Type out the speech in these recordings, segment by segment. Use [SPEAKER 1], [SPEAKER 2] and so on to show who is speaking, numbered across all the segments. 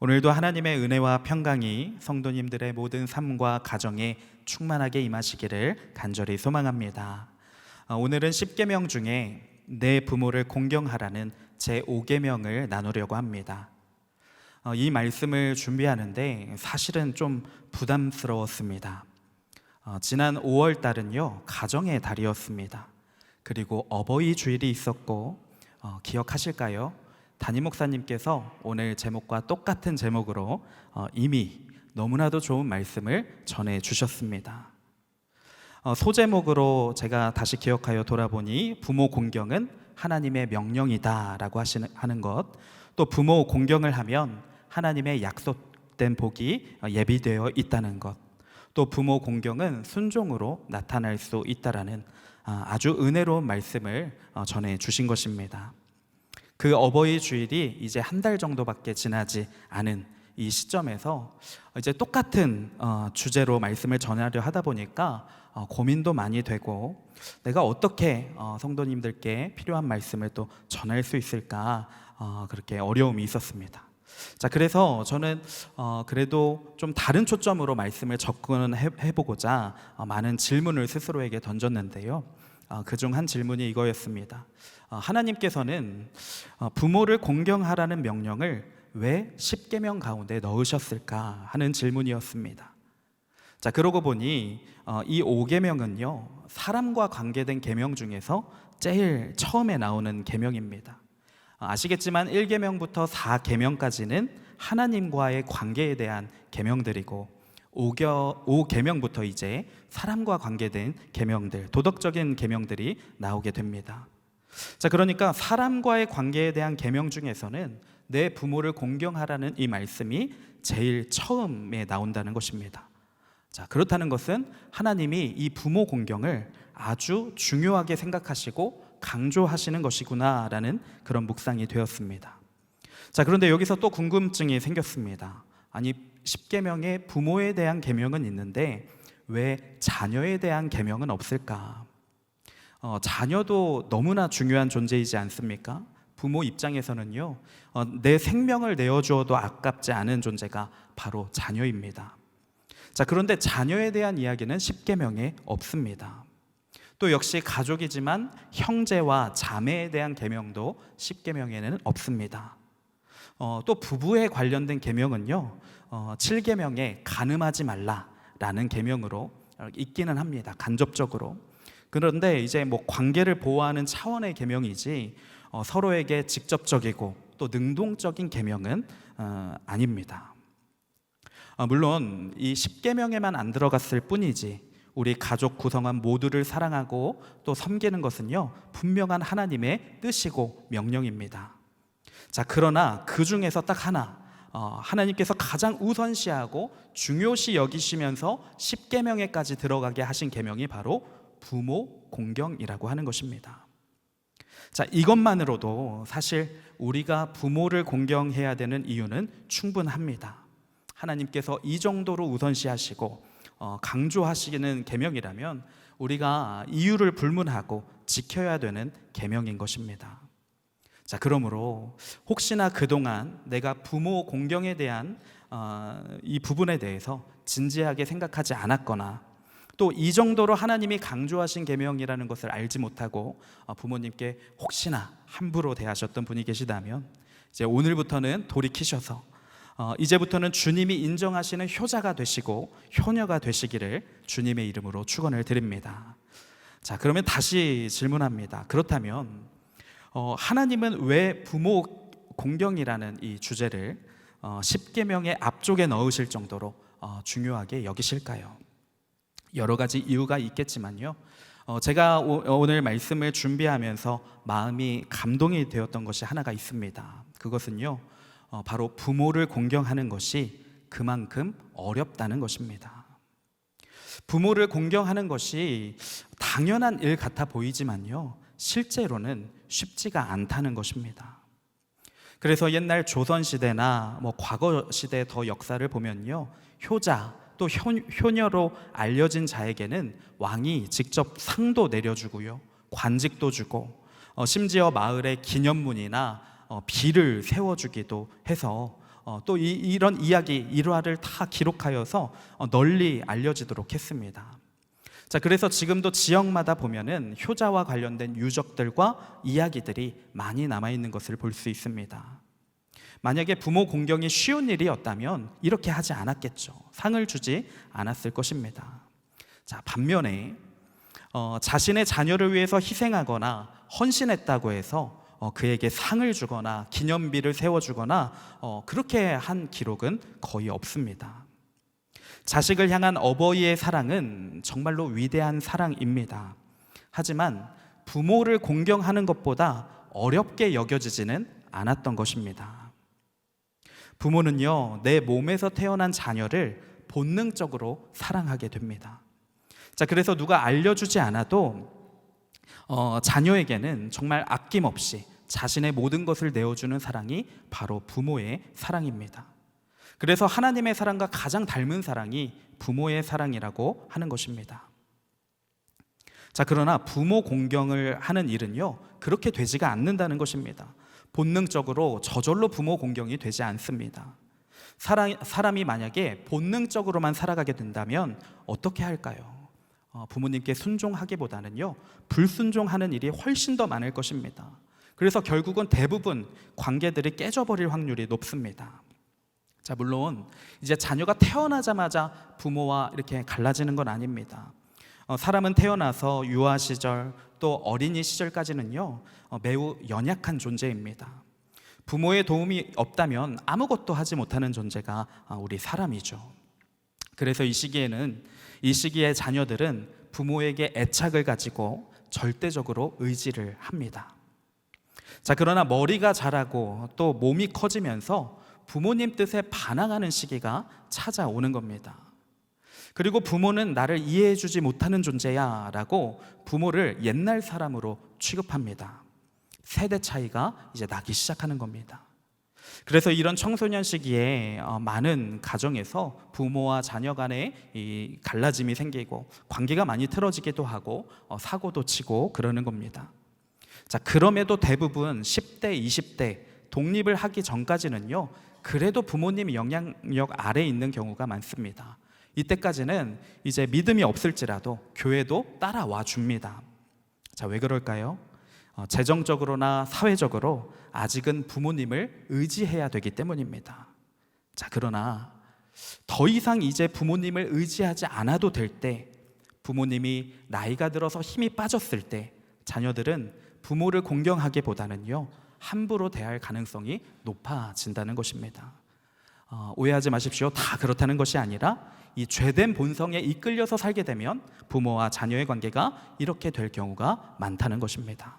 [SPEAKER 1] 오늘도 하나님의 은혜와 평강이 성도님들의 모든 삶과 가정에 충만하게 임하시기를 간절히 소망합니다. 오늘은 10계명 중에 내 부모를 공경하라는 제5계명을 나누려고 합니다. 이 말씀을 준비하는데 사실은 좀 부담스러웠습니다. 지난 5월 달은요, 가정의 달이었습니다. 그리고 어버이 주일이 있었고, 기억하실까요? 담임 목사님께서 오늘 제목과 똑같은 제목으로 이미 너무나도 좋은 말씀을 전해 주셨습니다. 소제목으로 제가 다시 기억하여 돌아보니 부모 공경은 하나님의 명령이다라고 하는 것, 또 부모 공경을 하면 하나님의 약속된 복이 예비되어 있다는 것, 또 부모 공경은 순종으로 나타날 수 있다라는 아주 은혜로운 말씀을 전해 주신 것입니다. 그 어버이 주일이 이제 한 달 정도밖에 지나지 않은 이 시점에서 이제 똑같은 주제로 말씀을 전하려 하다 보니까 고민도 많이 되고, 내가 어떻게 성도님들께 필요한 말씀을 또 전할 수 있을까, 그렇게 어려움이 있었습니다. 자, 그래서 저는 그래도 좀 다른 초점으로 말씀을 접근해보고자 많은 질문을 스스로에게 던졌는데요. 그중 한 질문이 이거였습니다. 하나님께서는 부모를 공경하라는 명령을 왜 10계명 가운데 넣으셨을까 하는 질문이었습니다. 자, 그러고 보니 이 5계명은요, 사람과 관계된 계명 중에서 제일 처음에 나오는 계명입니다. 아시겠지만 1계명부터 4계명까지는 하나님과의 관계에 대한 계명들이고, 5계명부터 이제 사람과 관계된 계명들, 도덕적인 계명들이 나오게 됩니다. 자, 그러니까 사람과의 관계에 대한 계명 중에서는 내 부모를 공경하라는 이 말씀이 제일 처음에 나온다는 것입니다. 자, 그렇다는 것은 하나님이 이 부모 공경을 아주 중요하게 생각하시고 강조하시는 것이구나라는 그런 묵상이 되었습니다. 자, 그런데 여기서 또 궁금증이 생겼습니다. 아니, 10계명에 부모에 대한 계명은 있는데 왜 자녀에 대한 계명은 없을까? 자녀도 너무나 중요한 존재이지 않습니까? 부모 입장에서는요, 내 생명을 내어주어도 아깝지 않은 존재가 바로 자녀입니다. 자, 그런데 자녀에 대한 이야기는 10계명에 없습니다. 또 역시 가족이지만 형제와 자매에 대한 계명도 10계명에는 없습니다. 또 부부에 관련된 계명은요, 7계명에 간음하지 말라라는 계명으로 있기는 합니다. 간접적으로. 그런데 이제 뭐 관계를 보호하는 차원의 계명이지 서로에게 직접적이고 또 능동적인 계명은 아닙니다. 물론 이 10계명에만 안 들어갔을 뿐이지 우리 가족 구성원 모두를 사랑하고 또 섬기는 것은요, 분명한 하나님의 뜻이고 명령입니다. 자, 그러나 그 중에서 딱 하나, 하나님께서 가장 우선시하고 중요시 여기시면서 10계명에까지 들어가게 하신 계명이 바로 부모 공경이라고 하는 것입니다. 자, 이것만으로도 사실 우리가 부모를 공경해야 되는 이유는 충분합니다. 하나님께서 이 정도로 우선시하시고 강조하시는 계명이라면 우리가 이유를 불문하고 지켜야 되는 계명인 것입니다. 자, 그러므로 혹시나 그동안 내가 부모 공경에 대한 이 부분에 대해서 진지하게 생각하지 않았거나, 또 이 정도로 하나님이 강조하신 계명이라는 것을 알지 못하고 부모님께 혹시나 함부로 대하셨던 분이 계시다면, 이제 오늘부터는 돌이키셔서 이제부터는 주님이 인정하시는 효자가 되시고 효녀가 되시기를 주님의 이름으로 축원을 드립니다. 자, 그러면 다시 질문합니다. 그렇다면 하나님은 왜 부모 공경이라는 이 주제를 10계명의 앞쪽에 넣으실 정도로 중요하게 여기실까요? 여러 가지 이유가 있겠지만요, 제가 오늘 말씀을 준비하면서 마음이 감동이 되었던 것이 하나가 있습니다. 그것은요, 바로 부모를 공경하는 것이 그만큼 어렵다는 것입니다. 부모를 공경하는 것이 당연한 일 같아 보이지만요, 실제로는 쉽지가 않다는 것입니다. 그래서 옛날 조선시대나 과거 시대 더 역사를 보면요, 효자 또 효녀로 알려진 자에게는 왕이 직접 상도 내려주고요, 관직도 주고, 심지어 마을에 기념문이나 비를 세워주기도 해서 또 이런 이야기 일화를 다 기록하여서 널리 알려지도록 했습니다. 자, 그래서 지금도 지역마다 보면은 효자와 관련된 유적들과 이야기들이 많이 남아있는 것을 볼 수 있습니다. 만약에 부모 공경이 쉬운 일이었다면 이렇게 하지 않았겠죠. 상을 주지 않았을 것입니다. 자, 반면에 자신의 자녀를 위해서 희생하거나 헌신했다고 해서 그에게 상을 주거나 기념비를 세워주거나 그렇게 한 기록은 거의 없습니다. 자식을 향한 어버이의 사랑은 정말로 위대한 사랑입니다. 하지만 부모를 공경하는 것보다 어렵게 여겨지지는 않았던 것입니다. 부모는요, 내 몸에서 태어난 자녀를 본능적으로 사랑하게 됩니다. 자, 그래서 누가 알려주지 않아도 자녀에게는 정말 아낌없이 자신의 모든 것을 내어주는 사랑이 바로 부모의 사랑입니다. 그래서 하나님의 사랑과 가장 닮은 사랑이 부모의 사랑이라고 하는 것입니다. 자, 그러나 부모 공경을 하는 일은요, 그렇게 되지가 않는다는 것입니다. 본능적으로 저절로 부모 공경이 되지 않습니다. 사람이 만약에 본능적으로만 살아가게 된다면 어떻게 할까요? 부모님께 순종하기보다는요, 불순종하는 일이 훨씬 더 많을 것입니다. 그래서 결국은 대부분 관계들이 깨져버릴 확률이 높습니다. 자, 물론 이제 자녀가 태어나자마자 부모와 이렇게 갈라지는 건 아닙니다. 사람은 태어나서 유아 시절 또 어린이 시절까지는요, 매우 연약한 존재입니다. 부모의 도움이 없다면 아무것도 하지 못하는 존재가 우리 사람이죠. 그래서 이 시기에 자녀들은 부모에게 애착을 가지고 절대적으로 의지를 합니다. 자, 그러나 머리가 자라고 또 몸이 커지면서 부모님 뜻에 반항하는 시기가 찾아오는 겁니다. 그리고 부모는 나를 이해해주지 못하는 존재야 라고 부모를 옛날 사람으로 취급합니다. 세대 차이가 이제 나기 시작하는 겁니다. 그래서 이런 청소년 시기에 많은 가정에서 부모와 자녀 간에 이 갈라짐이 생기고 관계가 많이 틀어지기도 하고 사고도 치고 그러는 겁니다. 자, 그럼에도 대부분 10대, 20대 독립을 하기 전까지는요, 그래도 부모님 영향력 아래에 있는 경우가 많습니다. 이때까지는 이제 믿음이 없을지라도 교회도 따라와 줍니다. 자, 왜 그럴까요? 재정적으로나 사회적으로 아직은 부모님을 의지해야 되기 때문입니다. 자, 그러나 더 이상 이제 부모님을 의지하지 않아도 될 때, 부모님이 나이가 들어서 힘이 빠졌을 때 자녀들은 부모를 공경하기보다는요, 함부로 대할 가능성이 높아진다는 것입니다. 오해하지 마십시오. 다 그렇다는 것이 아니라 이 죄된 본성에 이끌려서 살게 되면 부모와 자녀의 관계가 이렇게 될 경우가 많다는 것입니다.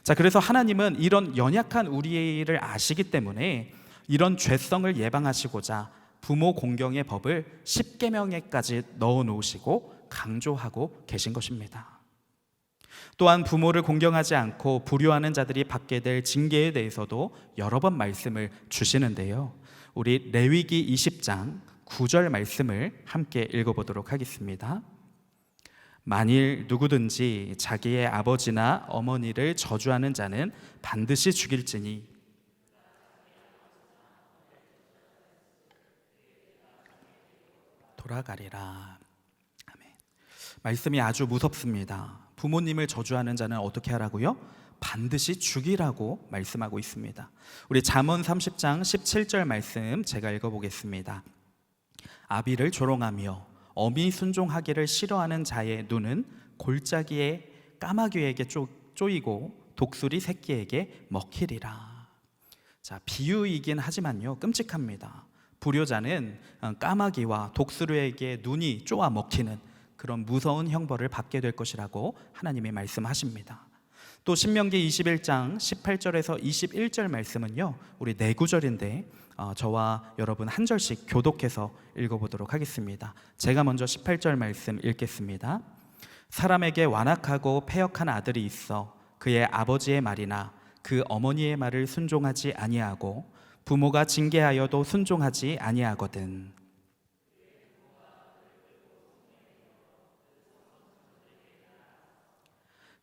[SPEAKER 1] 자, 그래서 하나님은 이런 연약한 우리를 아시기 때문에 이런 죄성을 예방하시고자 부모 공경의 법을 10계명에까지 넣어 놓으시고 강조하고 계신 것입니다. 또한 부모를 공경하지 않고 불효하는 자들이 받게 될 징계에 대해서도 여러 번 말씀을 주시는데요, 우리 레위기 20장 9절 말씀을 함께 읽어보도록 하겠습니다. 만일 누구든지 자기의 아버지나 어머니를 저주하는 자는 반드시 죽일지니 돌아가리라. 아멘. 말씀이 아주 무섭습니다. 부모님을 저주하는 자는 어떻게 하라고요? 반드시 죽이라고 말씀하고 있습니다. 우리 잠언 30장 17절 말씀 제가 읽어보겠습니다. 아비를 조롱하며 어미 순종하기를 싫어하는 자의 눈은 골짜기에 까마귀에게 쪼이고 독수리 새끼에게 먹히리라. 자, 비유이긴 하지만요, 끔찍합니다. 불효자는 까마귀와 독수리에게 눈이 쪼아 먹히는 그런 무서운 형벌을 받게 될 것이라고 하나님이 말씀하십니다. 또 신명기 21장 18절에서 21절 말씀은요, 우리 네 구절인데 저와 여러분 한 절씩 교독해서 읽어보도록 하겠습니다. 제가 먼저 18절 말씀 읽겠습니다. 사람에게 완악하고 패역한 아들이 있어 그의 아버지의 말이나 그 어머니의 말을 순종하지 아니하고 부모가 징계하여도 순종하지 아니하거든.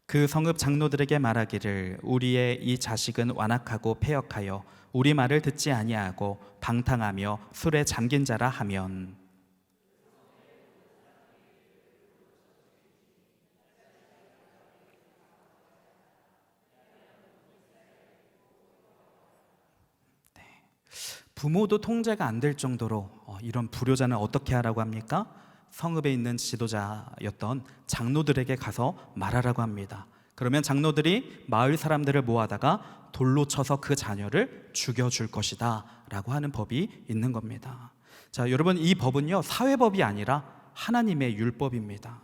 [SPEAKER 1] 그 성읍 장로들에게 말하기를 우리의 이 자식은 완악하고 패역하여 우리 말을 듣지 아니하고 방탕하며 술에 잠긴 자라 하면 부모도 통제가 안 될 정도로 이런 불효자는 어떻게 하라고 합니까? 성읍에 있는 지도자였던 장로들에게 가서 말하라고 합니다. 그러면 장로들이 마을 사람들을 모아다가 돌로 쳐서 그 자녀를 죽여줄 것이다 라고 하는 법이 있는 겁니다. 자, 여러분, 이 법은요 사회법이 아니라 하나님의 율법입니다.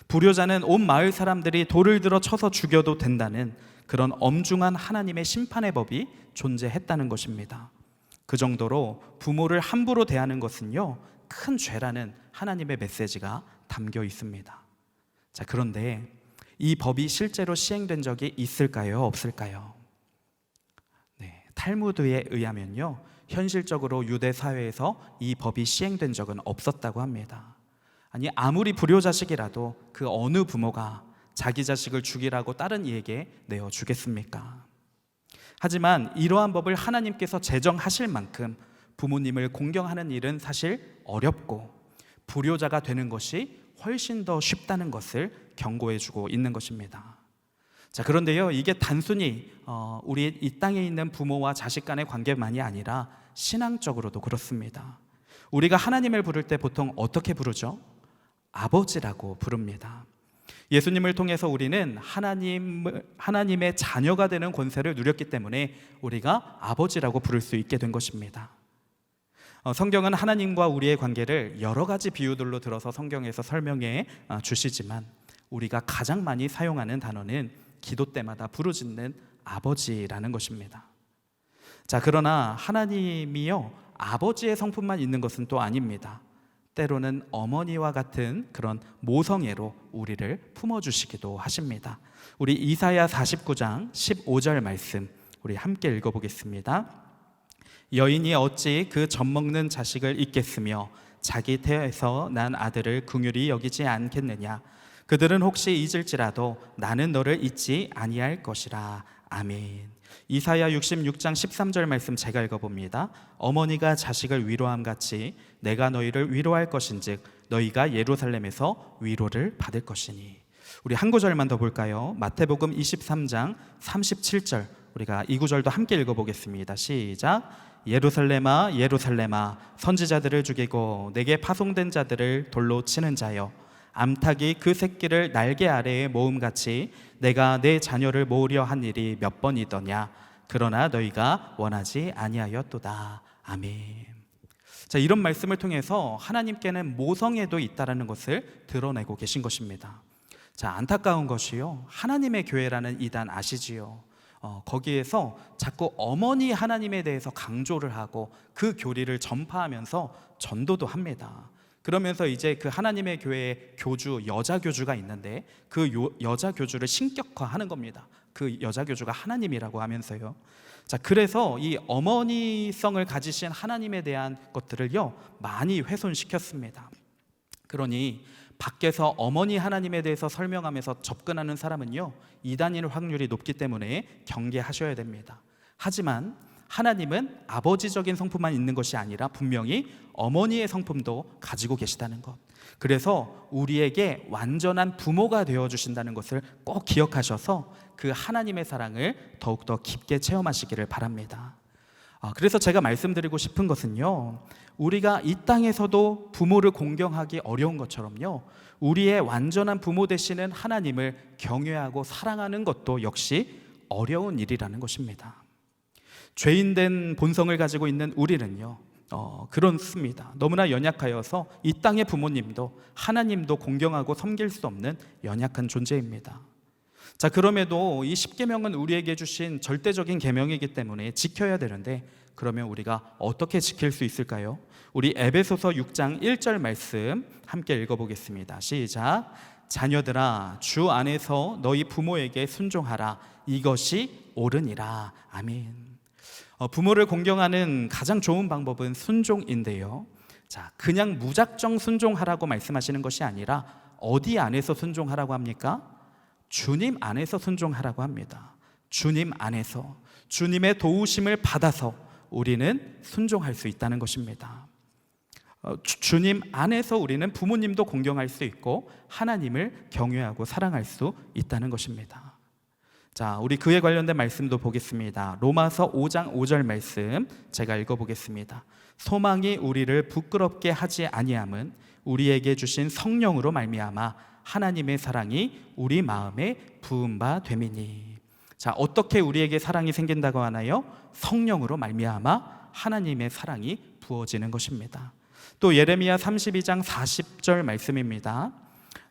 [SPEAKER 1] 불효자는 온 마을 사람들이 돌을 들어 쳐서 죽여도 된다는 그런 엄중한 하나님의 심판의 법이 존재했다는 것입니다. 그 정도로 부모를 함부로 대하는 것은요 큰 죄라는 하나님의 메시지가 담겨 있습니다. 자, 그런데 이 법이 실제로 시행된 적이 있을까요? 없을까요? 네, 탈무드에 의하면요 현실적으로 유대 사회에서 이 법이 시행된 적은 없었다고 합니다. 아니, 아무리 불효자식이라도 그 어느 부모가 자기 자식을 죽이라고 다른 이에게 내어주겠습니까? 하지만 이러한 법을 하나님께서 제정하실 만큼 부모님을 공경하는 일은 사실 어렵고 불효자가 되는 것이 훨씬 더 쉽다는 것을 경고해주고 있는 것입니다. 자, 그런데요 이게 단순히 우리 이 땅에 있는 부모와 자식 간의 관계만이 아니라 신앙적으로도 그렇습니다. 우리가 하나님을 부를 때 보통 어떻게 부르죠? 아버지라고 부릅니다. 예수님을 통해서 우리는 하나님의 자녀가 되는 권세를 누렸기 때문에 우리가 아버지라고 부를 수 있게 된 것입니다. 성경은 하나님과 우리의 관계를 여러 가지 비유들로 들어서 성경에서 설명해 주시지만 우리가 가장 많이 사용하는 단어는 기도 때마다 부르짖는 아버지라는 것입니다. 자, 그러나 하나님이요 아버지의 성품만 있는 것은 또 아닙니다. 때로는 어머니와 같은 그런 모성애로 우리를 품어주시기도 하십니다. 우리 이사야 49장 15절 말씀 우리 함께 읽어보겠습니다. 여인이 어찌 그 젖먹는 자식을 잊겠으며 자기 태에서 난 아들을 긍휼히 여기지 않겠느냐. 그들은 혹시 잊을지라도 나는 너를 잊지 아니할 것이라. 아멘. 이사야 66장 13절 말씀 제가 읽어봅니다. 어머니가 자식을 위로함 같이 내가 너희를 위로할 것인즉 너희가 예루살렘에서 위로를 받을 것이니. 우리 한 구절만 더 볼까요? 마태복음 23장 37절 우리가 이 구절도 함께 읽어보겠습니다. 시작. 예루살렘아 예루살렘아 선지자들을 죽이고 내게 파송된 자들을 돌로 치는 자여, 암탉이 그 새끼를 날개 아래에 모음같이 내가 내 자녀를 모으려 한 일이 몇 번이더냐. 그러나 너희가 원하지 아니하였도다. 아멘. 자, 이런 말씀을 통해서 하나님께는 모성애도 있다라는 것을 드러내고 계신 것입니다. 자, 안타까운 것이요 하나님의 교회라는 이단 아시지요? 거기에서 자꾸 어머니 하나님에 대해서 강조를 하고 그 교리를 전파하면서 전도도 합니다. 그러면서 이제 그 하나님의 교회의 교주, 여자 교주가 있는데 그 여자 교주를 신격화하는 겁니다. 그 여자 교주가 하나님이라고 하면서요. 자, 그래서 이 어머니성을 가지신 하나님에 대한 것들을요 많이 훼손시켰습니다. 그러니 밖에서 어머니 하나님에 대해서 설명하면서 접근하는 사람은요 이단일 확률이 높기 때문에 경계하셔야 됩니다. 하지만 하나님은 아버지적인 성품만 있는 것이 아니라 분명히 어머니의 성품도 가지고 계시다는 것, 그래서 우리에게 완전한 부모가 되어주신다는 것을 꼭 기억하셔서 그 하나님의 사랑을 더욱더 깊게 체험하시기를 바랍니다. 그래서 제가 말씀드리고 싶은 것은요, 우리가 이 땅에서도 부모를 공경하기 어려운 것처럼요, 우리의 완전한 부모 되시는 하나님을 경외하고 사랑하는 것도 역시 어려운 일이라는 것입니다. 죄인된 본성을 가지고 있는 우리는요 그렇습니다. 너무나 연약하여서 이 땅의 부모님도 하나님도 공경하고 섬길 수 없는 연약한 존재입니다. 자, 그럼에도 이 십계명은 우리에게 주신 절대적인 계명이기 때문에 지켜야 되는데, 그러면 우리가 어떻게 지킬 수 있을까요? 우리 에베소서 6장 1절 말씀 함께 읽어보겠습니다. 시작. 자녀들아 주 안에서 너희 부모에게 순종하라. 이것이 옳으니라. 아멘. 부모를 공경하는 가장 좋은 방법은 순종인데요. 자, 그냥 무작정 순종하라고 말씀하시는 것이 아니라 어디 안에서 순종하라고 합니까? 주님 안에서 순종하라고 합니다. 주님 안에서, 주님의 도우심을 받아서 우리는 순종할 수 있다는 것입니다. 주님 안에서 우리는 부모님도 공경할 수 있고 하나님을 경외하고 사랑할 수 있다는 것입니다. 자, 우리 그에 관련된 말씀도 보겠습니다. 로마서 5장 5절 말씀 제가 읽어보겠습니다. 소망이 우리를 부끄럽게 하지 아니함은 우리에게 주신 성령으로 말미암아 하나님의 사랑이 우리 마음에 부은 바 됨이니. 자, 어떻게 우리에게 사랑이 생긴다고 하나요? 성령으로 말미암아 하나님의 사랑이 부어지는 것입니다. 또 예레미야 32장 40절 말씀입니다.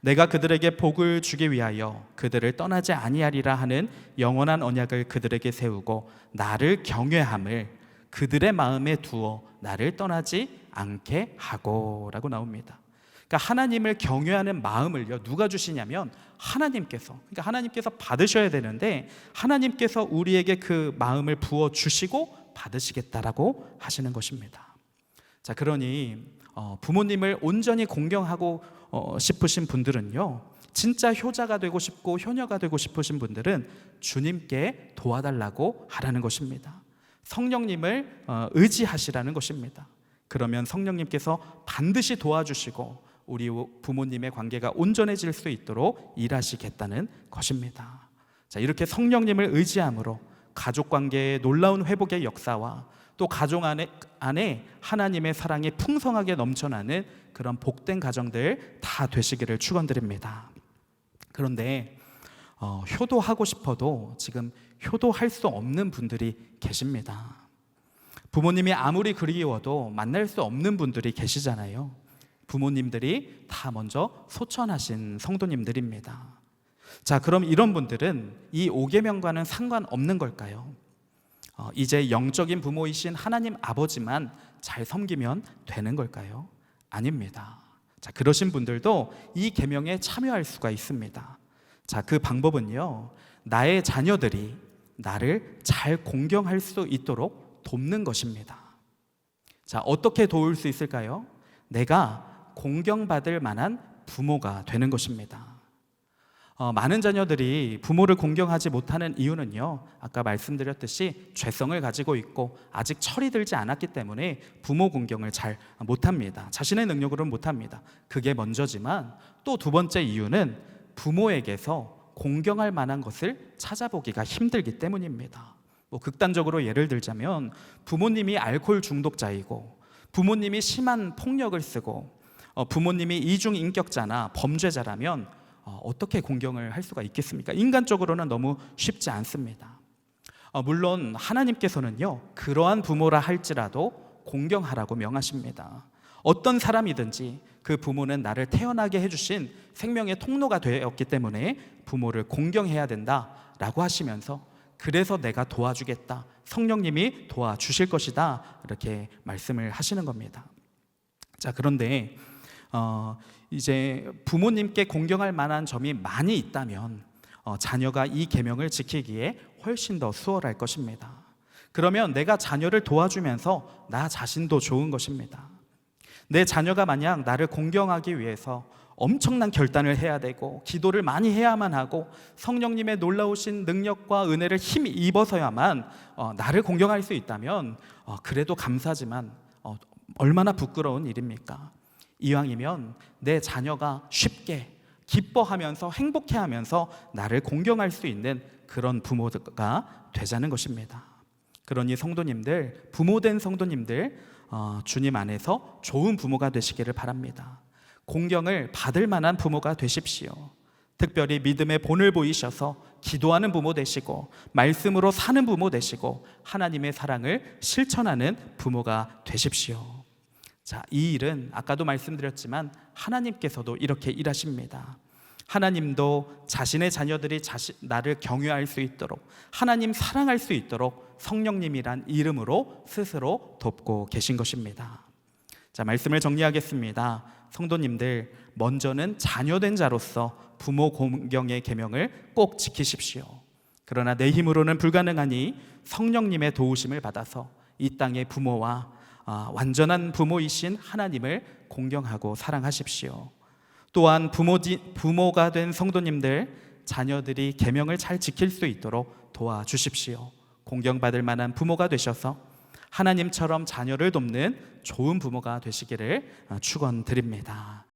[SPEAKER 1] 내가 그들에게 복을 주기 위하여 그들을 떠나지 아니하리라 하는 영원한 언약을 그들에게 세우고 나를 경외함을 그들의 마음에 두어 나를 떠나지 않게 하고 라고 나옵니다. 그러니까 하나님을 경외하는 마음을요, 누가 주시냐면 하나님께서. 그러니까 하나님께서 받으셔야 되는데 하나님께서 우리에게 그 마음을 부어 주시고 받으시겠다라고 하시는 것입니다. 자, 그러니 부모님을 온전히 공경하고 싶으신 분들은요, 진짜 효자가 되고 싶고 효녀가 되고 싶으신 분들은 주님께 도와달라고 하라는 것입니다. 성령님을 의지하시라는 것입니다. 그러면 성령님께서 반드시 도와주시고 우리 부모님의 관계가 온전해질 수 있도록 일하시겠다는 것입니다. 자, 이렇게 성령님을 의지함으로 가족관계의 놀라운 회복의 역사와 또 가족 안에 하나님의 사랑이 풍성하게 넘쳐나는 그런 복된 가정들 다 되시기를 축원드립니다. 그런데 효도하고 싶어도 지금 효도할 수 없는 분들이 계십니다. 부모님이 아무리 그리워도 만날 수 없는 분들이 계시잖아요. 부모님들이 다 먼저 소천하신 성도님들입니다. 자, 그럼 이런 분들은 이 5계명과는 상관없는 걸까요? 이제 영적인 부모이신 하나님 아버지만 잘 섬기면 되는 걸까요? 아닙니다. 자, 그러신 분들도 이 계명에 참여할 수가 있습니다. 자, 그 방법은요, 나의 자녀들이 나를 잘 공경할 수 있도록 돕는 것입니다. 자, 어떻게 도울 수 있을까요? 내가 공경받을 만한 부모가 되는 것입니다. 많은 자녀들이 부모를 공경하지 못하는 이유는요, 아까 말씀드렸듯이 죄성을 가지고 있고 아직 철이 들지 않았기 때문에 부모 공경을 잘 못합니다. 자신의 능력으로는 못합니다. 그게 먼저지만 또 두 번째 이유는 부모에게서 공경할 만한 것을 찾아보기가 힘들기 때문입니다. 극단적으로 예를 들자면 부모님이 알코올 중독자이고 부모님이 심한 폭력을 쓰고 부모님이 이중인격자나 범죄자라면 어떻게 공경을 할 수가 있겠습니까? 인간적으로는 너무 쉽지 않습니다. 물론 하나님께서는요, 그러한 부모라 할지라도 공경하라고 명하십니다. 어떤 사람이든지 그 부모는 나를 태어나게 해주신 생명의 통로가 되었기 때문에 부모를 공경해야 된다라고 하시면서 그래서 내가 도와주겠다, 성령님이 도와주실 것이다, 이렇게 말씀을 하시는 겁니다. 자, 그런데 이제 부모님께 공경할 만한 점이 많이 있다면 자녀가 이 계명을 지키기에 훨씬 더 수월할 것입니다. 그러면 내가 자녀를 도와주면서 나 자신도 좋은 것입니다. 내 자녀가 만약 나를 공경하기 위해서 엄청난 결단을 해야 되고 기도를 많이 해야만 하고 성령님의 놀라우신 능력과 은혜를 힘이 입어서야만 나를 공경할 수 있다면 그래도 감사하지만 얼마나 부끄러운 일입니까? 이왕이면 내 자녀가 쉽게 기뻐하면서 행복해하면서 나를 공경할 수 있는 그런 부모가 되자는 것입니다. 그러니 성도님들, 부모된 성도님들, 주님 안에서 좋은 부모가 되시기를 바랍니다. 공경을 받을 만한 부모가 되십시오. 특별히 믿음의 본을 보이셔서 기도하는 부모 되시고 말씀으로 사는 부모 되시고 하나님의 사랑을 실천하는 부모가 되십시오. 자, 이 일은 아까도 말씀드렸지만 하나님께서도 이렇게 일하십니다. 하나님도 자신의 자녀들이 나를 경외할 수 있도록, 하나님 사랑할 수 있도록 성령님이란 이름으로 스스로 돕고 계신 것입니다. 자, 말씀을 정리하겠습니다. 성도님들, 먼저는 자녀된 자로서 부모 공경의 계명을 꼭 지키십시오. 그러나 내 힘으로는 불가능하니 성령님의 도우심을 받아서 이 땅의 부모와 완전한 부모이신 하나님을 공경하고 사랑하십시오. 또한 부모가 된 성도님들, 자녀들이 계명을 잘 지킬 수 있도록 도와주십시오. 공경받을 만한 부모가 되셔서 하나님처럼 자녀를 돕는 좋은 부모가 되시기를 축원드립니다.